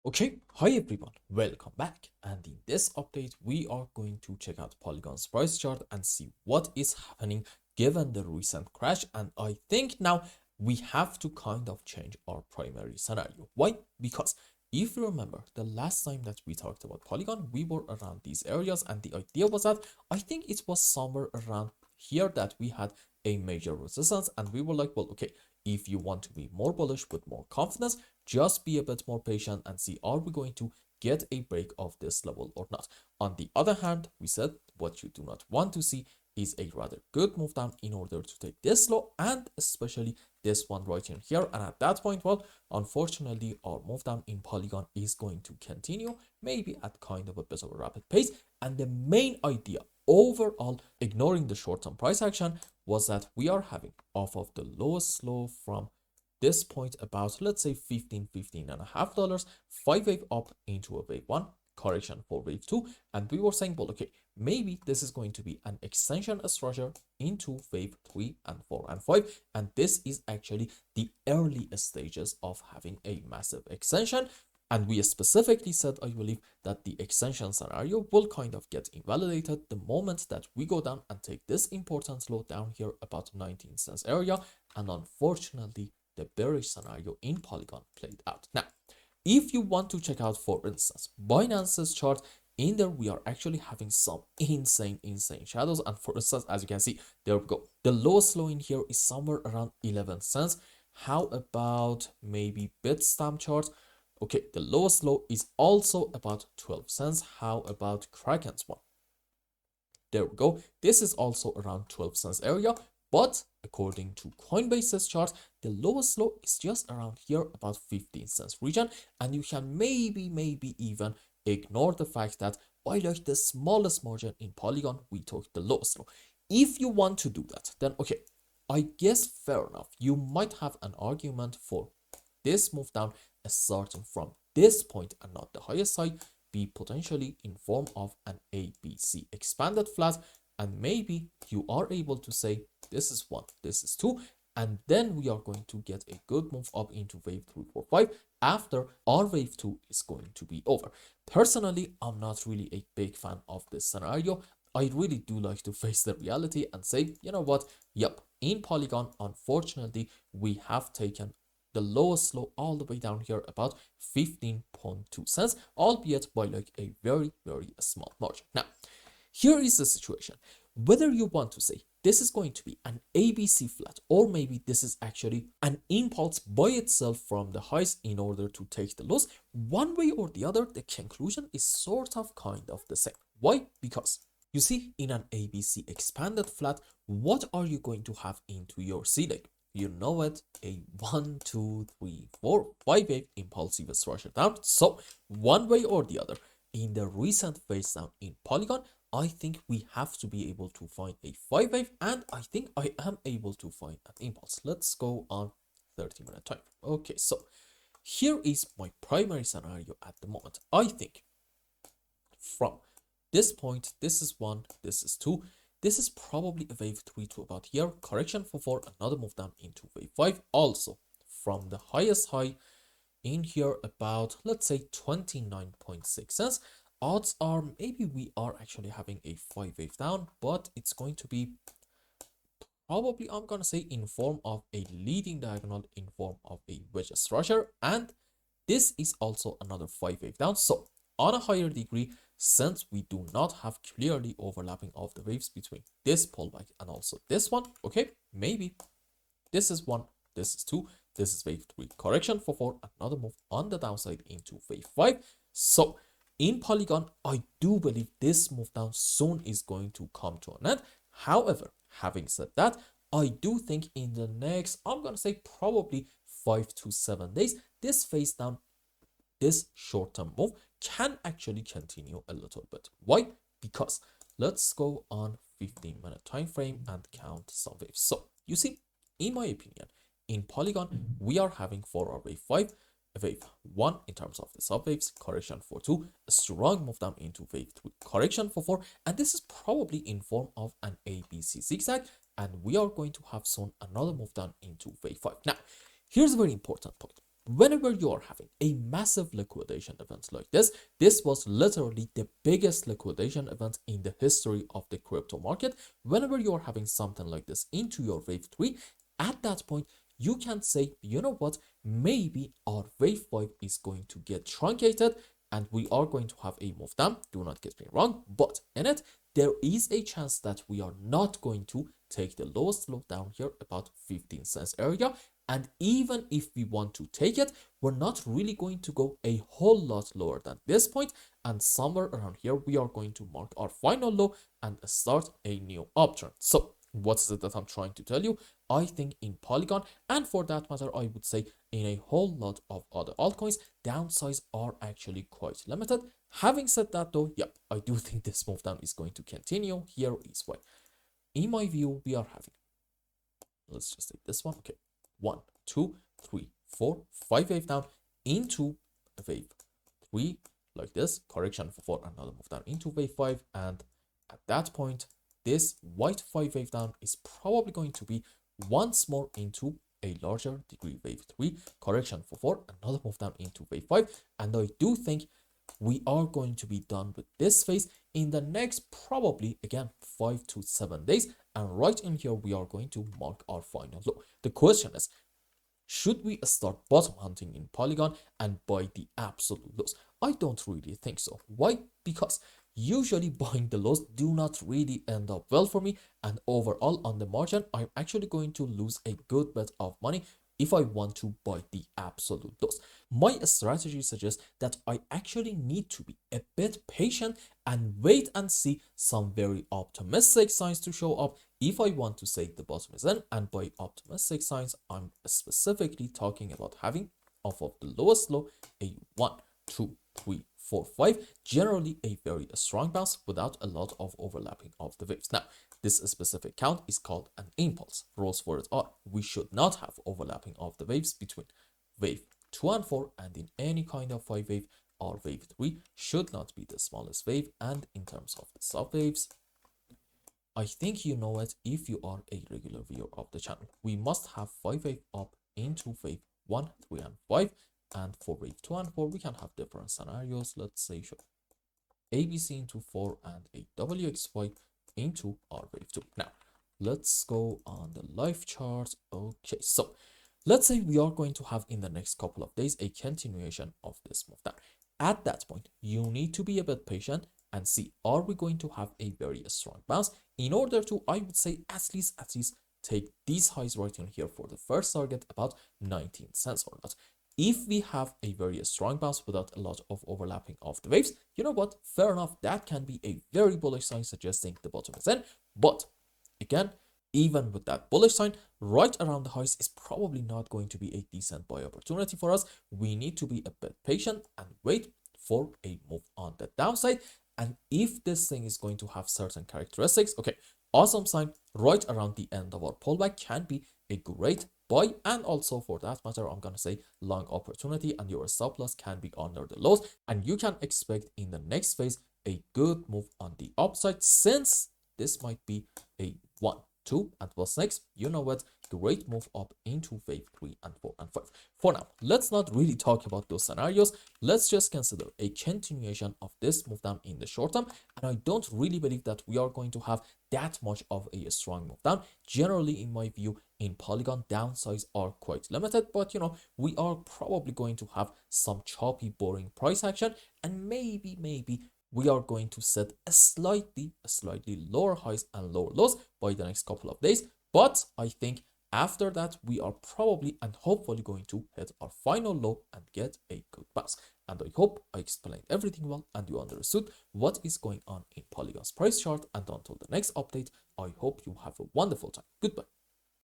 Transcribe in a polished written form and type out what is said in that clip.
Okay, hi everyone, welcome back. And in this update, we are going to check out Polygon's price chart and see what is happening given the recent crash. And I think now we have to kind of change our primary scenario. Why? Because if you remember the last time that we talked about Polygon, we were around these areas, and the idea was that I think it was somewhere around here that we had a major resistance, and we were like, well, okay, if you want to be more bullish with more confidence, just be a bit more patient and see, are we going to get a break of this level or not? On the other hand, we said what you do not want to see is a rather good move down in order to take this low, and especially this one right in here. And at that point, well, unfortunately, our move down in Polygon is going to continue, maybe at kind of a bit of a rapid pace. And the main idea overall, ignoring the short-term price action, was that we are having off of the lowest low from this point about, let's say, $15.5, 5-wave up into a wave 1, correction for wave 2, and we were saying, well, okay, maybe this is going to be an extension structure into wave 3 and 4 and 5, and this is actually the early stages of having a massive extension. And we specifically said, I believe, that the extension scenario will kind of get invalidated the moment that we go down and take this important low down here about 19 cents area. And unfortunately, the bearish scenario in Polygon played out. Now, if you want to check out, for instance, Binance's chart, in there we are actually having some insane shadows. And for instance, as you can see, there we go. The lowest low in here is somewhere around 11 cents. How about maybe Bitstamp chart? Okay, the lowest low is also about 12 cents. How about Kraken's one? There we go. This is also around 12 cents area. But according to Coinbase's chart, the lowest low is just around here, about 15 cents region. And you can maybe even ignore the fact that by like the smallest margin in Polygon, we took the lowest low. If you want to do that, then okay, I guess fair enough. You might have an argument for this move down starting from this point and not the highest side, be potentially in form of an ABC expanded flat, and maybe you are able to say this is 1, this is 2, and then we are going to get a good move up into wave 3, 4, 5 after our wave 2 is going to be over. Personally, I'm not really a big fan of this scenario. I really do like to face the reality and say, you know what, yep, in Polygon, unfortunately, we have taken the lowest low all the way down here about 15.2 cents, albeit by like a very small margin. Now, here is the situation. Whether you want to say this is going to be an ABC flat, or maybe this is actually an impulse by itself from the highs in order to take the lows, one way or the other, the conclusion is sort of kind of the same. Why? Because you see, in an ABC expanded flat, what are you going to have into your ceiling? You know it, a 1, 2, 3, 4, 5-wave impulsive structure down. So one way or the other, in the recent phase down in Polygon, I think we have to be able to find a 5-wave, and I think I am able to find an impulse. Let's go on 30-minute time. Okay, so here is my primary scenario at the moment. I think from this point, this is 1, this is 2, this is probably a wave 3 to about here, correction for 4, another move down into wave 5. Also, from the highest high in here about, let's say, 29.6 cents. Odds are maybe we are actually having a 5-wave down, but it's going to be probably, I'm going to say, in form of a leading diagonal, in form of a wedge structure. And this is also another 5-wave down. So on a higher degree, since we do not have clearly overlapping of the waves between this pullback and also this one, okay, maybe this is 1, this is 2, this is wave 3, correction for 4, another move on the downside into wave 5. So in Polygon, I do believe this move down soon is going to come to an end. However, having said that, I do think in the next, I'm going to say probably 5 to 7 days, this phase down, this short-term move can actually continue a little bit. Why? Because let's go on 15-minute time frame and count some waves. So you see, in my opinion, in Polygon, we are having for our wave 5, wave 1 in terms of the subwaves, correction for 2, a strong move down into wave 3, correction for 4, and this is probably in form of an ABC zigzag, and we are going to have soon another move down into wave 5. Now, here's a very important point. Whenever you are having a massive liquidation event like this was literally the biggest liquidation event in the history of the crypto market. Whenever you are having something like this into your wave 3, at that point, you can say, you know what, maybe our wave 5 is going to get truncated and we are going to have a move down. Do not get me wrong, but in it, there is a chance that we are not going to take the lowest low down here about 15 cents area. And even if we want to take it, we're not really going to go a whole lot lower than this point. And somewhere around here, we are going to mark our final low and start a new uptrend. So what is it that I'm trying to tell you? I think in Polygon, and for that matter, I would say in a whole lot of other altcoins, downsides are actually quite limited. Having said that though, yep, I do think this move down is going to continue. Here is why. In my view, we are having, let's just take this one. Okay, 1, 2, 3, 4, 5 wave down into wave 3 like this, correction for 4, another move down into wave 5, and at that point, this white 5 wave down is probably going to be once more into a larger degree wave 3, correction for 4, another move down into wave 5, and I do think we are going to be done with this phase in the next probably again 5 to 7 days, and right in here we are going to mark our final low. The question is, should we start bottom hunting in Polygon and buy the absolute lows? I don't really think so. Why? Because usually buying the lows do not really end up well for me, and overall on the margin I'm actually going to lose a good bit of money if I want to buy the absolute lows. My strategy suggests that I actually need to be a bit patient and wait and see some very optimistic signs to show up if I want to say the bottom is in. And by optimistic signs, I'm specifically talking about having off of the lowest low a 1, 2, 3, 4, 5, generally a very strong bounce without a lot of overlapping of the waves. Now, this specific count is called an impulse. Rules for it are, we should not have overlapping of the waves between wave 2 and 4, and in any kind of 5 wave, our wave 3 should not be the smallest wave. And in terms of the sub waves, I think you know it if you are a regular viewer of the channel. We must have 5 wave up into wave 1, 3, and 5. And for wave 2 and 4, we can have different scenarios. Let's say sure, ABC into 4 and a WXY into our wave 2. Now, let's go on the live chart. Okay, so let's say we are going to have in the next couple of days a continuation of this move down. At that point, you need to be a bit patient and see, are we going to have a very strong bounce in order to, I would say, at least take these highs right in here for the first target about 19 cents or not. If we have a very strong bounce without a lot of overlapping of the waves, you know what, fair enough, that can be a very bullish sign suggesting the bottom is in. But again, even with that bullish sign, right around the highs is probably not going to be a decent buy opportunity for us. We need to be a bit patient and wait for a move on the downside. And if this thing is going to have certain characteristics, okay, awesome sign right around the end of our pullback can be a great buy, and also for that matter, I'm gonna say long opportunity, and your stop loss can be under the lows, and you can expect in the next phase a good move on the upside, since this might be a 1, 2, and what's next, you know what, great move up into wave 3 and 4 and 5. For now, let's not really talk about those scenarios. Let's just consider a continuation of this move down in the short term, and I don't really believe that we are going to have that much of a strong move down. Generally, in my view, in Polygon, downsides are quite limited, but you know, we are probably going to have some choppy, boring price action, and maybe we are going to set a slightly lower highs and lower lows by the next couple of days. But I think after that, we are probably and hopefully going to hit our final low and get a good bounce. And I hope I explained everything well and you understood what is going on in Polygon's price chart. And until the next update, I hope you have a wonderful time. Goodbye.